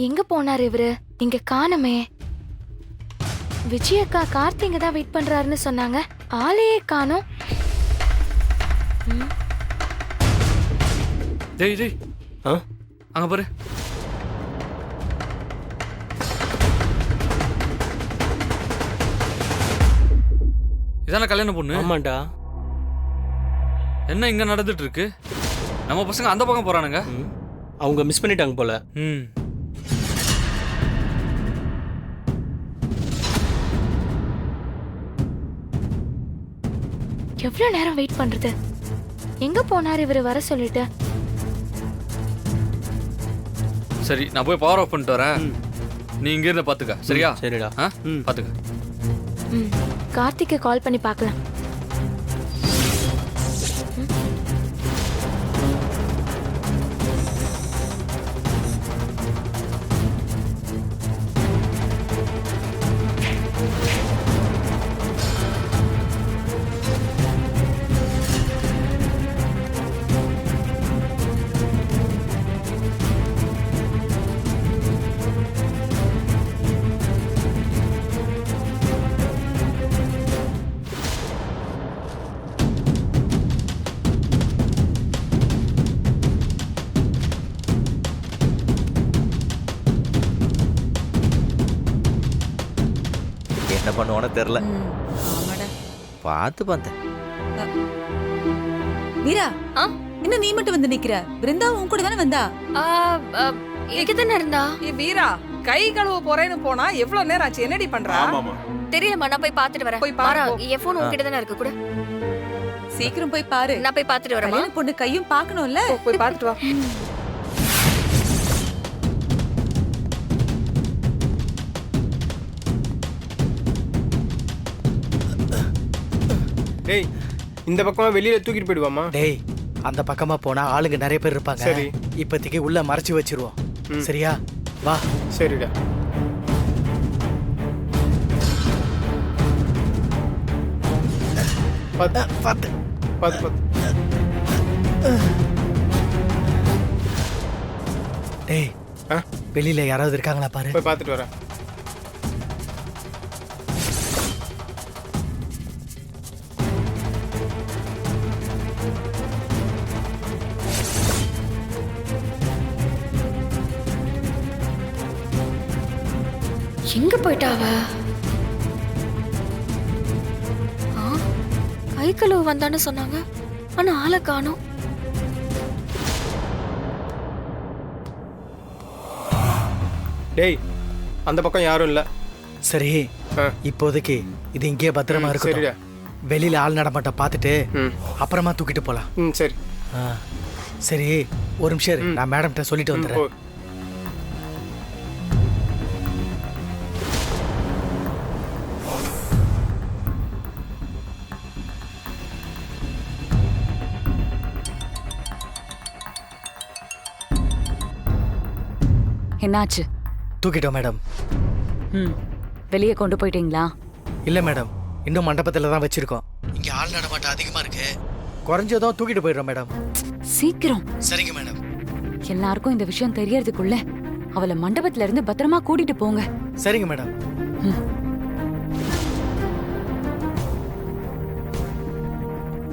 எங்க போனாரு இவரு? இங்க காணுமே. விஜயக்கா கார்த்திங்க தான் வெயிட் பண்றாருன்னு சொன்னாங்க. ஆளையே காணோம். டேய் டேய், அங்க பாரு. இதான கல்யாண பொண்ணு? ஆமாண்டா. என்ன இங்க நடந்துட்டு இருக்கு? நம்ம பசங்க அந்த பக்கம் போறானுங்க. அவங்க மிஸ் பண்ணிட்டாங்க போல. எவ்வளவு நேரம் வெயிட் பண்றது? எங்க போனாரு இவரு வர சொல்லிட்டு? சரி, நான் போய் பவர் ஆஃப் பண்ணிட்டு வரேன். நீ இங்க இருந்து பாத்துக்க. சரியா? சரிடா. பாத்துக்க. கார்த்திக்கு கால் பண்ணி பார்க்கலாம். என்ன பண்ணுவானோ தெரியல. பார்த்து பார்த்தேன். வீரா, இன்னும் நீ மட்டும் வந்து நிக்கிற? பிருந்தா உன் கூட தானே வந்தா? இங்கதானே இருந்தா. வீரா, கை கழுவ போறேன்னு போனா எவ்வளவு நேரம் ஆச்சு? என்னடி பண்றா? தெரியலமா, நான் போய் பாத்துட்டு வரேன். போய் பாரு. என் போன் உன்கிட்ட தானே இருக்கு கூட. சீக்கிரம் போய் பாரு. நான் போய் பாத்துட்டு வரேன். கல்யாண பொண்ணு கையும் பார்க்கணும்ல. போய் பாத்துட்டு வா. டேய், இந்த பக்கமா வெளியில தூக்கிட்டு போயிடுவாமா? டேய், அந்த பக்கமா போனா ஆளுங்க நிறைய பேர் இருப்பாங்க. சரி, இப்போதைக்கு உள்ள மறைச்சு வச்சிருவோம். சரியா? வா. சரிடா. பாத்து பாத்து பாத்து பாத்து. டேய், வெளியில யாராவது இருக்காங்களா பாரு. போய் பார்த்துட்டு வரேன். எங்க போயிட்டாவ? கை கழுவு வந்தான்னு சொன்னாங்க. ஆனா ஆளை காணோம். டேய், அந்த பக்கம் யாரும் இல்ல. சரி, இப்போதைக்கு இது இங்கே பத்திரமா இருக்கு. சரிடா. வெளியில ஆள் நடமாட்ட பார்த்துட்டு அப்புறமா தூக்கிட்டு போலாம். சரி. சரி, ஒரு நிமிஷம் இரு. நான் மேடம்கிட்ட சொல்லிட்டு வந்துடுறேன். என்னாச்சு? தூக்கிட்டோம் மேடம். வெளியே கொண்டு போயிட்டீங்களா? இல்ல மேடம், இன்னும் மண்டபத்துல தான் வச்சிருக்கோம். இங்க ஆள் நடமாட்டம் அதிகமா இருக்கு. குறைஞ்சதும் தூக்கிட்டு போயிடுறோம் மேடம். சீக்கிரம். சரிங்க மேடம். எல்லாருக்கும் இந்த விஷயம் தெரியறதுக்குள்ள அவளை மண்டபத்துல இருந்து பத்திரமா கூட்டிட்டு போங்க. சரிங்க மேடம்.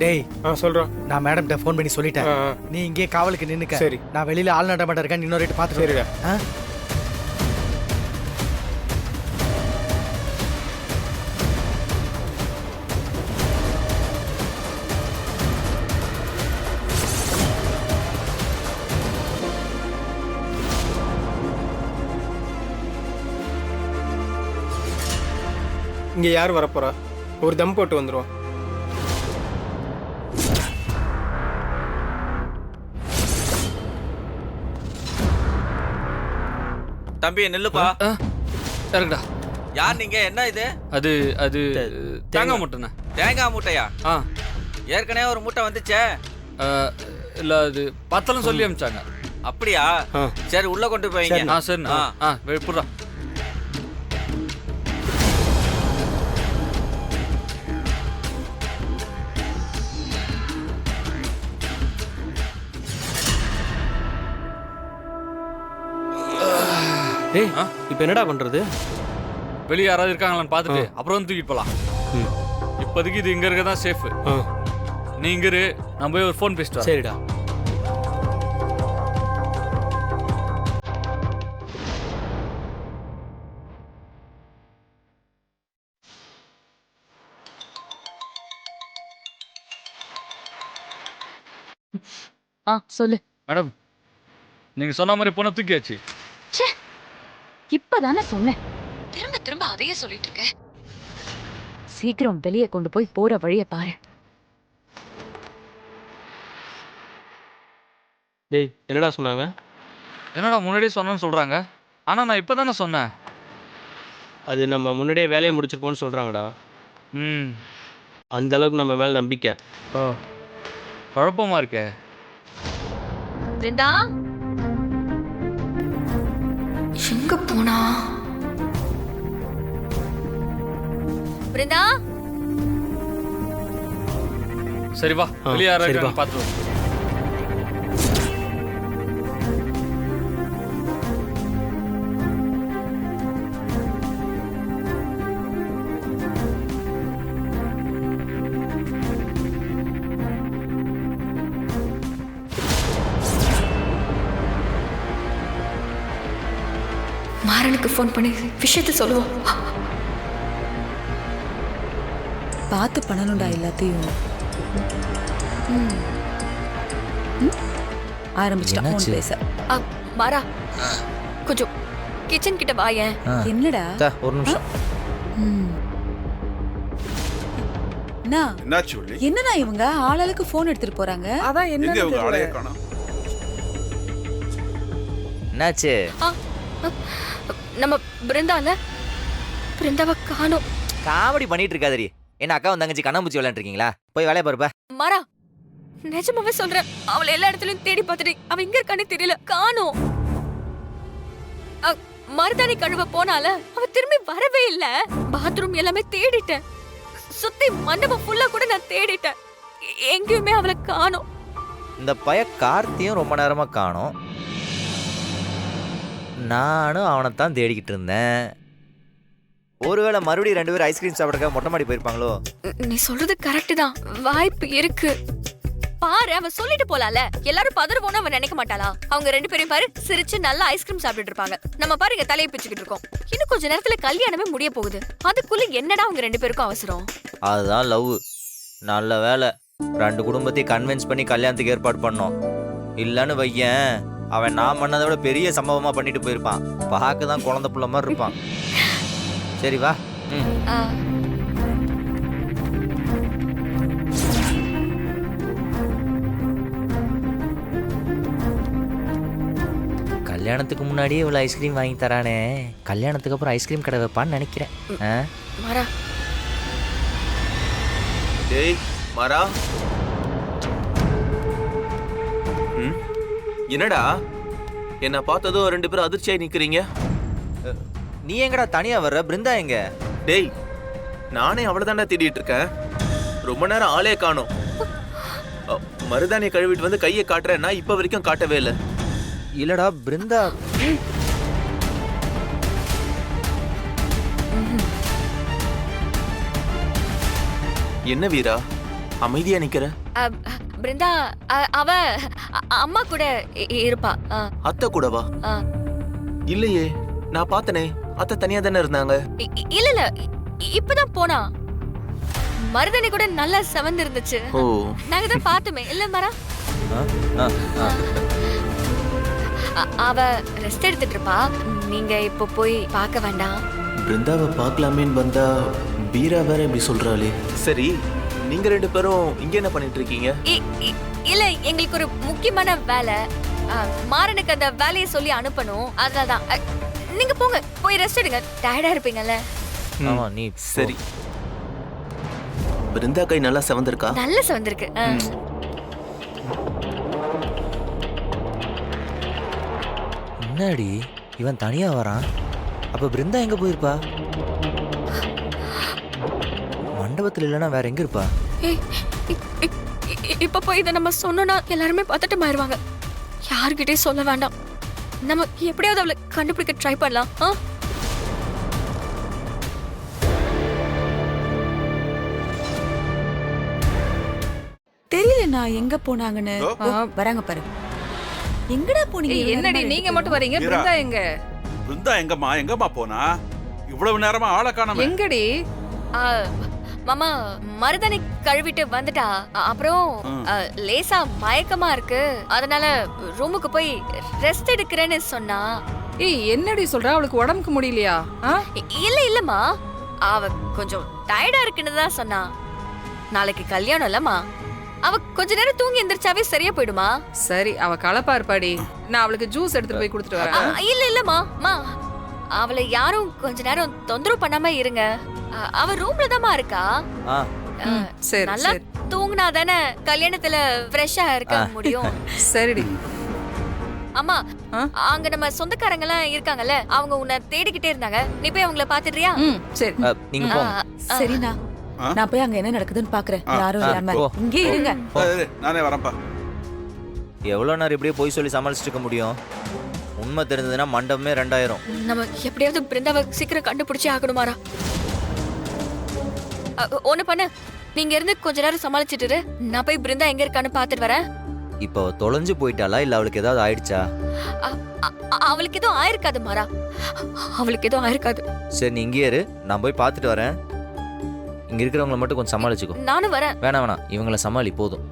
டேய், சொல்றோம். நான் மேடம்கிட்ட ஃபோன் பண்ணி சொல்லிட்டேன். நீ இங்கே காவலுக்கு நின்னுக்க. சரி. நான் வெளியில ஆள் நடமாட்டம் இருக்கேன். இன்னொரு ரேட்டு பார்த்துட்டு. சரிடா. இங்க யார் வரப்போறா? ஒரு தம் போட்டு வந்துருவோம். தம்பி நில்லுப்பா. இறக்குடா. யார் நீங்க? என்ன இது? அது அது தேங்காய் மூட்டைண்ணா. தேங்காய் மூட்டையா? ஏற்கனவே ஒரு மூட்டை வந்துச்சே. இல்ல, அது பத்தலம் சொல்லி அனுப்பிச்சாங்க. அப்படியா? சரி, உள்ள கொண்டு போய்ங்க. சரிண்ணா. புடுறா. ஏய் இப்போ என்னடா பண்றது? வெளியே யாராவது இருக்காங்களான்னு பார்த்துட்டு அப்புறம் வந்து தூக்கிட்டு போகலாம். இப்போதைக்கு இது இங்கே இருக்க தான் சேஃபு. நீ இங்கே இரு, நான் போய் ஒரு ஃபோன் பேசிட்டு வரேன். சரிடா. சொல்லு. மேடம், நீங்கள் சொன்ன மாதிரி பொண்ணை தூக்கியாச்சு. இப்பதானே சொன்னேன், திரும்ப திரும்ப அதையே சொல்லிட்டு இருக்க. சீக்கிரம் வெளியே கொண்டு போய் போற வழியை பாரு. டேய் என்னடா சொன்னாங்க? என்னடா முன்னாடியே சொன்னேன்னு சொல்கிறாங்க, ஆனால் நான் இப்போ தானே சொன்னேன். அது நம்ம முன்னாடியே வேலையை முடிச்சிருப்போம்னு சொல்கிறாங்கடா. அந்த அளவுக்கு நம்ம மேலே நம்பிக்கை. குழப்பமா இருக்கே. பிருந்தா எங்க போனா? பிருந்தா சரி வா, வெளியே யாராவது சரி வா. இருக்காங்கன்னு பார்த்துட்டு வா. மாறனுக்கு ஃபோன் பண்ணி விஷயத்த சொல்லுவோம். பார்த்து பண்ணணும்டா எல்லாத்தையும். ஆரம்பிச்சிட்டா ஃபோன் பேச. மாறா, கொஞ்சம் கிச்சன் கிட்ட வாயேன். என்னடா? ஒரு நிமிஷம். என்னடா இவங்க ஆளாளுக்கு ஃபோன் எடுத்துட்டு போறாங்க? அதான் என்ன என்னாச்சு? நம்ம பிருந்தால பிருந்தாவை காணோம். காமெடி பண்ணிட்டு இருக்காதரி. என்ன அக்கா தங்கச்சி கண்ணாமூச்சி விளையாண்டு இருக்கீங்களா? போய் வேலையை பாருப்பா. மாறா, நிஜமாவே சொல்றேன், அவளை எல்லா இடத்துலயும் தேடி பார்த்துட்டு அவ எங்க இருக்கானே தெரியல, காணோம். மருதாணி கழுவ போனால அவ திரும்பி வரவே இல்ல. பாத்ரூம் எல்லாமே தேடிட்டேன், சுத்தி மண்டபம் ஃபுல்லா கூட நான் தேடிட்டேன், எங்கேயுமே அவளை காணோம். இந்த பைய கார்த்தியும் ரொம்ப நேரமா காணோம். நானும் அவனைத்தான் தேடிக்கிட்டு இருந்தேன். ஒருவேளை மறுபடியும் 2 பேரும் ஐஸ்கிரீம் சாப்பிட்றதுக்காக மொட்டை மாடி போயிருப்பாங்களோ? நீ சொல்றது கரெக்ட் தான், வாய்ப்பு இருக்கு. பாரு, அவ சொல்லிட்டு போலால, எல்லாரும் பதறுவோன்னு அவன் நினைக்க மாட்டாளா? அவங்க 2 பேரும் பாரு சிரிச்சு நல்லா ஐஸ்கிரீம் சாப்பிட்டுட்டு இருப்பாங்க. நம்ம பாருங்க தலையை பிச்சுக்கிட்டு இருக்கோம். இன்னும் கொஞ்ச நேரத்துல கல்யாணமே முடிய போகுது. அதுக்குள்ள என்னடா அவங்க 2 பேருக்கும் அவசரம்? அதுதான் லவ். நல்ல வேலை 2 குடும்பத்தையும் கன்வின்ஸ் பண்ணி கல்யாணத்துக்கு ஏற்பாடு பண்ணோம். இல்லன்னு வையன், அவன் நான் பண்ணதை விட பெரிய சம்பவமா பண்ணிட்டு போயிருப்பான். பார்க்க தான் குழந்தை புள்ள மாதிரி இருப்பான். சரி வா. கல்யாணத்துக்கு முன்னாடியே இவ்வளோ ஐஸ்கிரீம் வாங்கி தரானே, கல்யாணத்துக்கு அப்புறம் ஐஸ்கிரீம் கடை வைப்பான்னு நினைக்கிறேன். மாறா, டேய் மாறா, என்னடா என்ன பார்த்ததும் 2 பேரும் அதிர்ச்சியாய் நிக்கிறீங்க? நீ எங்கடா தனியா வர்ற? பிருந்தா எங்க? டேய், நானே அவ்வளவுதான்டா தேடிட்டு இருக்கேன். ரொம்ப நேரம் ஆளே காணோம். மருதாணியை கழுவிட்டு வந்து கையை காட்டுறேன்னா இப்ப வரைக்கும் காட்டவே இல்லை. இல்லடா பிருந்தா. என்ன வீரா அமைதியா நிக்கிற? பிருந்தா அவ அம்மா கூட இருப்பா. அத்தை கூடவா? இல்லையே, நான் பார்த்தனே, அத்தை தனியா தானே இருந்தாங்க. இல்ல இல்ல, இப்பதான் போனா. மருதாணி கூட நல்லா செவந்து இருந்துச்சு. நாங்க தான் பார்த்தோமே இல்ல மாறா? அவ ரெஸ்ட் எடுத்துட்டு இருப்பா, நீங்க இப்போ போய் பார்க்க வேண்டாம். பிருந்தாவை பார்க்கலாமேன்னு வந்தா வீரா வேற இப்படி சொல்றாளே. சரி, நீங்க 2 பேரும் இங்க என்ன பண்ணிட்டு இருக்கீங்க? இல்ல, எங்களுக்கு ஒரு முக்கியமான வேலை. மாறனுக்கு அந்த வேலையை சொல்லி அனுப்பணும், அதனாலதான். நீங்க போங்க, போய் ரெஸ்ட் எடுங்க, டயர்டா இருப்பீங்கல்ல. நீ சரி. பிருந்தா கை நல்லா செவந்திருக்கா? நல்லா செவந்திருக்கு. முன்னாடி இவன் தனியா வரான். அப்ப பிருந்தா எங்க போயிருப்பா? மண்டபத்துல இல்லைன்னா வேற எங்க இருப்பா? இப்ப போய் இதை நம்ம சொன்னோம்னா எல்லாருமே பார்த்துட்டு மாறுவாங்க. யாருக்கிட்டே சொல்ல வேண்டாம். நம்ம எப்படியாவது அவளை கண்டுபிடிக்க ட்ரை பண்ணலாம். தெரியல நான் எங்க போனாங்கன்னு. வராங்க பாரு. எங்கடா போனீங்க? ஏய், என்னடி நீங்க மட்டும் வரீங்க? பிருந்தா எங்க? பிருந்தா எங்கம்மா போனா? இவ்வளவு நேரமா ஆளை காணோமே. எங்கடி? மாமா மருதாணி கழுவிட்டு வந்துட்டா. அப்புறம் லேசா மயக்கமா இருக்கு, அதனால ரூமுக்கு போய் ரெஸ்ட் எடுக்கிறேன்னு சொன்னா. ஏய், என்னடி சொல்ற? அவளுக்கு உடம்புக்கு முடியலையா? இல்லம்மா, அவ கொஞ்சம் டயர்டா இருக்குன்னு தான் சொன்னா. நாளைக்கு கல்யாணம் இல்லம்மா, அவ கொஞ்ச நேரம் தூங்கி எந்திரிச்சாவே சரியா போயிடுமா? சரி, அவ கலப்பா இருப்பாடி. நான் அவளுக்கு ஜூஸ் எடுத்துட்டு போய் கொடுத்துட்டு வரேன். இல்லம்மா, அவளை யாரும் கொஞ்ச நேரம் தொந்தரவு பண்ணாம இருங்க. அவ ரூம்ல தான்மா இருக்கா. சரி, நல்லா தூங்கினா தானே கல்யாணத்துல ஃப்ரெஷ்ஷா இருக்க முடியும். சரிடி. அம்மா, அங்க நம்ம சொந்தக்காரங்க எல்லாம் இருக்காங்கல்ல, அவங்க உன்னை தேடிக்கிட்டே இருந்தாங்க. நீ போய் அவங்கள பாத்துடுறியா? சரி, நீங்க போங்க. சரிண்ணா, நான் போய் அங்க என்ன நடக்குதுன்னு பாக்குறேன். யாரும் இல்லாம இங்கே இருங்க. நானே வரேன்ப்பா. எவ்வளவு நேரம் இப்படியே போய் சொல்லி சமாளிச்சுட்டு இருக்க முடியும்? உண்மை தெரிஞ்சதுன்னா மண்டபமே 2000. நம்ம எப்படியாவது பிருந்தாவை சீக்கிரம் கண்டுபிடிச்சே ஆகணுமாரா. ஒண்ணு பண்ணு, நீங்க இருந்து கொஞ்ச நேரம் சமாளிச்சுட்டு இரு. நான் போய் பிருந்தா எங்க இருக்கான்னு பாத்துட்டு வரேன். இப்போ தொலைஞ்சு போயிட்டாளா இல்ல அவளுக்கு ஏதாவது ஆயிடுச்சா? அவளுக்கு எதுவும் ஆயிருக்காது மாறா, அவளுக்கு எதுவும் ஆயிருக்காது. சரி, நீ இங்கே இரு, நான் போய் பார்த்துட்டு வரேன். இங்க இருக்கிறவங்கள மட்டும் கொஞ்சம் சமாளிச்சுக்கோ. நானும் வரேன். வேணாம், இவங்கள சமாளி போதும்.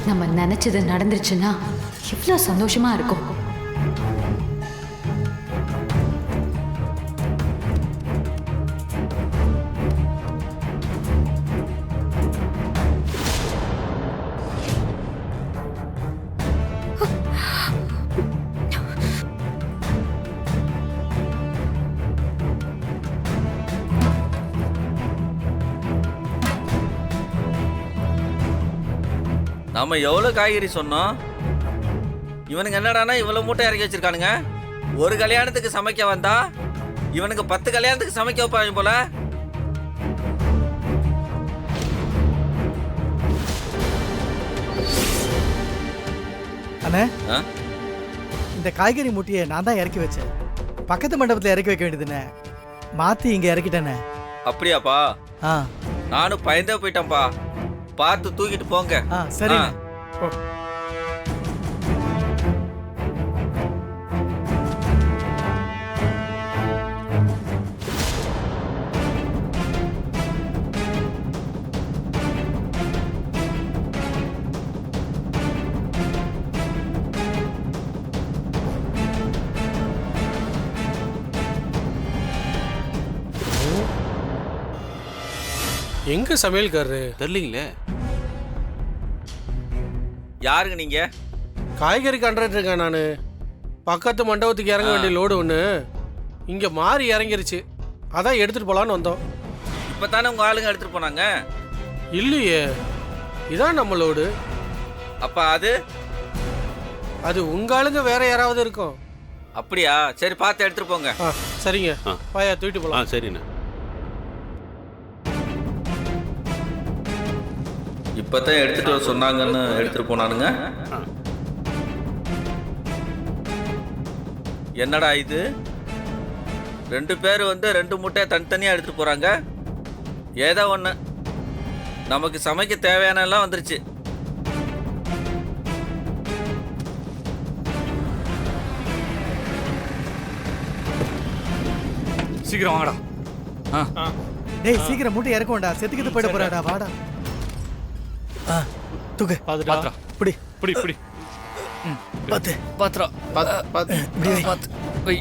நம்ம நினைச்சது நடந்துருச்சுன்னா எவ்வளவு சந்தோஷமா இருக்கும். நாம எவ்வளவு காய்கறி சொன்னோம், இவனுங்க என்னடானா இவ்வளவு மூட்டை இறக்கி வச்சிருக்கானுங்க. ஒரு கல்யாணத்துக்கு சமைக்க வந்தா இவனுக்கு 10 கல்யாணத்துக்கு சமைக்க வைப்பாங்க போல. அண்ணே, இந்த காய்கறி மூட்டையை நான் தான் இறக்கி வச்சேன். பக்கத்து மண்டபத்தில் இறக்கி வைக்க வேண்டியதுண்ணே, மாத்தி இங்க இறக்கிட்டேண்ணே. அப்படியாப்பா? நானும் பயந்தே போயிட்டேன்ப்பா. பார்த்து தூக்கிட்டு போங்க. சரி. எங்க சமையல்காரரு தெரியலீங்களே. யாருங்க நீங்க? காய்கறி கண்டுட்டு இருக்கேன் நான். பக்கத்து மண்டபத்துக்கு இறங்க வேண்டிய லோடு ஒன்று இங்கே மாறி இறங்கிருச்சு, அதான் எடுத்துட்டு போலான்னு வந்தோம். இப்போ தானே உங்க ஆளுங்க எடுத்துட்டு போனாங்க. இல்லையே, இதான் நம்ம லோடு. அப்ப அது உங்க ஆளுங்க வேற யாராவது இருக்கும். அப்படியா? சரி, பார்த்து எடுத்துட்டு போங்க. சரிங்க, பாயா தூக்கிட்டு போலாம். சரிண்ணே. இப்பதான் எடுத்துட்டு வர சொன்னாங்கன்னு எடுத்துட்டு போனானுங்க. என்னடா இது, 2 பேர் வந்து 2 மூட்டையை தனித்தனியா எடுத்துட்டு போறாங்க. ஏதோ ஒண்ணு, நமக்கு சமைக்க தேவையான எல்லாம் வந்துருச்சு. சீக்கிரம் வாங்கடா. டேய், சீக்கிரம் மூட்டை இறக்க வேண்டாம், செத்துக்கிட்டு போயிட போறாடா. வாடா, தூக்கு. பாத்துடா. பிடி பிடி பிடி. பாத்து பாத்துடா. பாத்து பாத்து வை.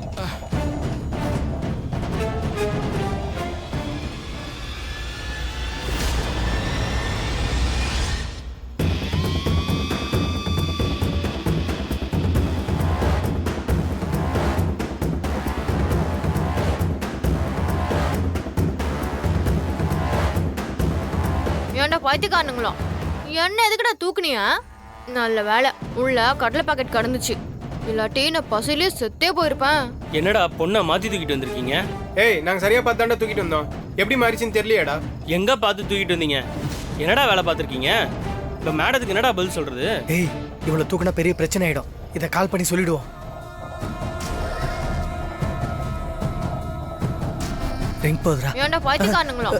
ஏன்டா பைத்தியக்காரனுங்களா என்ன எதுக்குடா தூக்குனியா? நல்ல வேலை உள்ள கடலை பாக்கெட் கடந்துச்சு, இல்லாட்டி நான் பசிலே செத்தே போயிருப்பேன். என்னடா பொண்ணை மாத்தி தூக்கிட்டு வந்திருக்கீங்க? ஏய் நாங்க சரியா பார்த்தாண்டா தூக்கிட்டு வந்தோம். எப்படி மாறிச்சுன்னு தெரியலையாடா? எங்க பார்த்து தூக்கிட்டு வந்தீங்க? என்னடா வேலை பார்த்துருக்கீங்க? இப்போ மேடத்துக்கு என்னடா பதில் சொல்றது? ஏய் இவ்வளவு தூக்குனா பெரிய பிரச்சனை ஆயிடும். இதை கால் பண்ணி சொல்லிடுவோம். ரிங் போதுரா. ஏன்டா பைத்தியக்காரனுங்களா?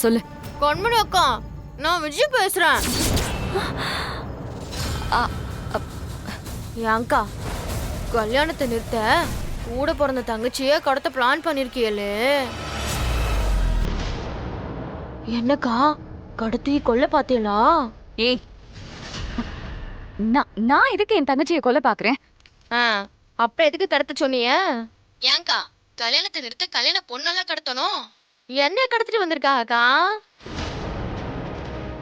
சொல்லு. கண்மணி அக்கா, நான் விஜய் பேசுறேன். என் அக்கா கல்யாணத்தை நிறுத்த கூட பிறந்த தங்கச்சியே கடத்த பிளான் பண்ணிருக்கியலே. என்னக்கா கடத்தி கொல்ல பாத்தீங்களா? ஏய் நான் எதுக்கு என் தங்கச்சியை கொல்ல பாக்குறேன்? அப்ப எதுக்கு கடத்த சொன்னீங்க? ஏங்கா கல்யாணத்தை நிறுத்த கல்யாண பொண்ணெல்லாம் கடத்தணும்? என்ன கடத்திட்டு வந்திருக்கா அக்கா?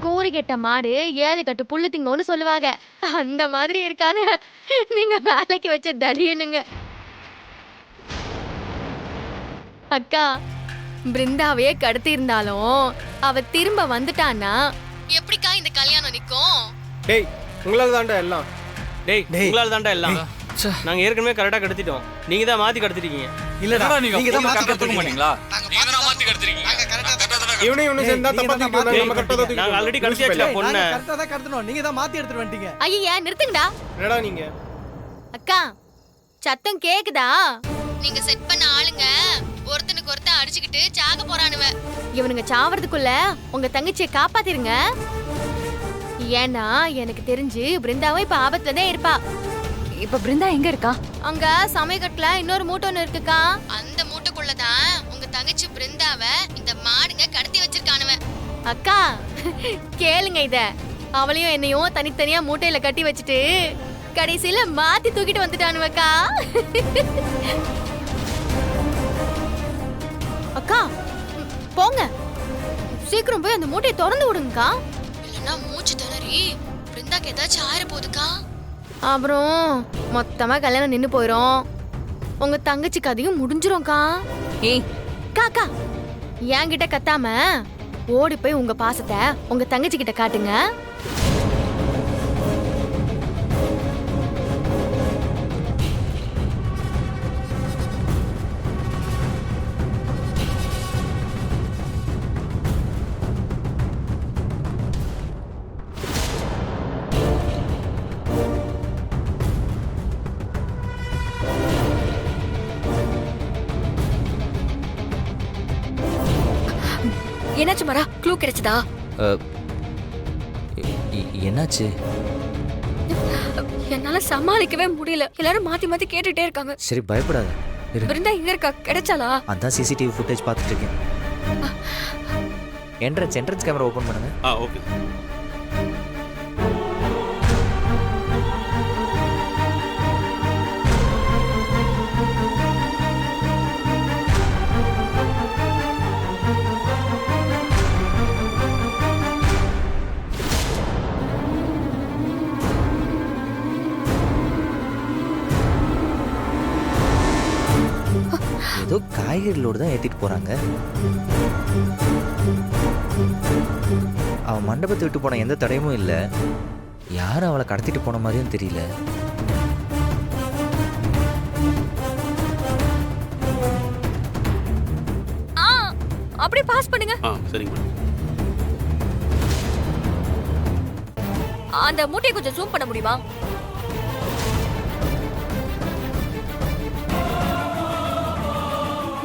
கூறி கெட்ட மாடு ஏழு கட்டு புல்லு திங்கன்னு சொல்லுவாங்க, அந்த மாதிரி இருக்கான்னு நீங்க வேலைக்கு வச்ச தடியனுங்க. அக்கா பிருந்தாவையே கடத்தி இருந்தாலும் அவ திரும்ப வந்துட்டான்னா எப்படிக்கா இந்த கல்யாணம் நிக்கும்? டேய் உங்களால தாண்டா எல்லாம். டேய் உங்களால தாண்டா எல்லாம். நாங்க ஏற்கனவே கரெக்டா கடத்திட்டோம், நீங்க தான் மாத்தி கடத்திட்டீங்க. இல்லடா நீங்க தான் மாத்தி கடத்த மாட்டீங்களா? நீங்க தான் மாத்தி கடத்துறீங்க. இவனே சேர்ந்தா தப்பா தூக்கிட்டு வந்தா நம்ம கரெக்டா தான் நாங்க ஆல்ரெடி கடத்தியாச்சுல பொண்ணை. கரெக்டா தான் கடத்தணும். நீங்க தான் மாத்தி எடுத்துட்டு வந்துட்டீங்க. ஐயா நிறுத்துங்கடா. என்னடா நீங்க? அக்கா சத்தம் கேக்குதா? நீங்க செட் பண்ண ஆளுங்க ஒருத்தனுக்கு ஒருத்தன் அடிச்சுக்கிட்டு சாக போறானுவ. இவனுங்க சாவறதுக்குள்ள உங்க தங்கச்சியை காப்பாத்திருங்க. ஏன்னா எனக்கு தெரிஞ்சு பிருந்தாவும் இப்ப ஆபத்துல தான் இருப்பா. இப்ப பிருந்தா எங்க இருக்கா? அங்க சமயக்கட்டுல இன்னொரு மூட்டை ஒண்ணு இருக்குக்கா. அந்த மூட்டைக்குள்ளதான் உங்க தங்கச்சி பிருந்தாவ இந்த மாடுங்க கடத்தி வச்சிருக்கானுவ. அக்கா கேளுங்க இத. அவளையும் என்னையும் தனித்தனியா மூட்டையில கட்டி வச்சுட்டு கடைசியில மாத்தி தூக்கிட்டு வந்துட்டானுவக்கா. அக்கா போங்க, சீக்கிரம் போய் அந்த மூட்டையை திறந்து விடுங்கக்கா. இல்லைன்னா மூச்சு திணறி பிருந்தாக்கு ஏதாச்சும் ஆயிர போகுதுக்கா. அப்புறம் மொத்தமா கல்யாணம் நின்னு போயிரும், உங்க தங்கச்சி கதையும் முடிஞ்சிரும்க்கா. ஏய் காக்கா என்கிட்ட கத்தாம ஓடி போய் உங்க பாசத்தை உங்க தங்கச்சி கிட்ட காட்டுங்க. என்னாச்சு மரா? க்ளூ கிடைச்சதா? என்னாச்சு? என்னால சமாளிக்கவே முடியல, எல்லாரும் மாத்தி மாத்தி கேட்டுட்டே இருக்காங்க. சரி பயப்படாத. பிருந்தா எங்க இருக்கா? கிடைச்சாலா? அதான் சிசிடிவி ஃபுட்டேஜ் பார்த்துட்டு இருக்கேன். என்ட்ரன்ஸ் கேமரா ஓபன் பண்ணுங்க. ஓகே. ஏதோ காய்கறி லோடு தான் ஏற்றிட்டு போகிறாங்க. அவன் மண்டபத்தை விட்டு போன எந்த தடையும் இல்லை. யாரும் அவளை கடத்திட்டு போன மாதிரியும் தெரியல. அப்படியே பாஸ் பண்ணுங்க. சரிங்க. அந்த மூட்டையை கொஞ்சம் ஜூம் பண்ண முடியுமா?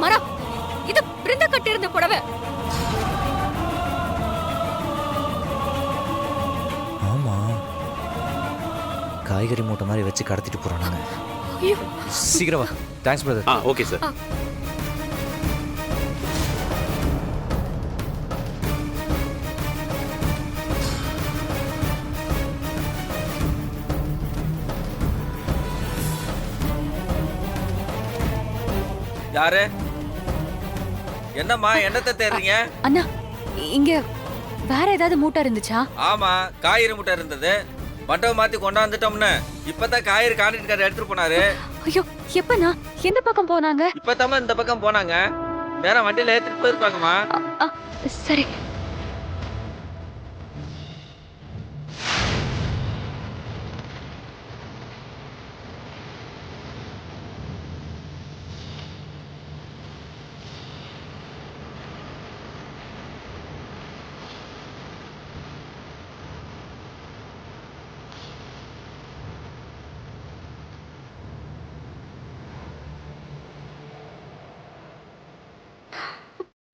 மரா இது பிருந்தா கட்டி இருந்த புடவை. ஆமா, காய்கறி மூட்டை மாதிரி வச்சு கடத்திட்டு போறானுங்க. சீக்கிரம் வா. Thanks brother. Okay sir. யாரு? என்னம்மா என்னத்தை தேடுறீங்க? அண்ணா இங்க வேற ஏதாவது மூட்டை இருந்துச்சா? ஆமா, காய்கறி மூட்டை இருந்தது. மண்டபம் மாத்தி கொண்டாந்துட்டோம்னு இப்பதான் காய்கறி கான்ட்ராக்டர் எடுத்துட்டு போனாரு. ஐயோ எப்பண்ணா எந்த பக்கம் போனாங்க? இப்பதாம்மா இந்த பக்கம் போனாங்க. நேரம் வண்டியில ஏத்திட்டு போயிருப்பாங்கம்மா. சரி.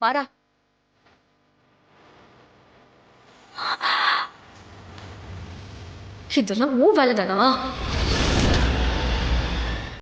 மாறா, இதெல்லாம் வேலை தானா?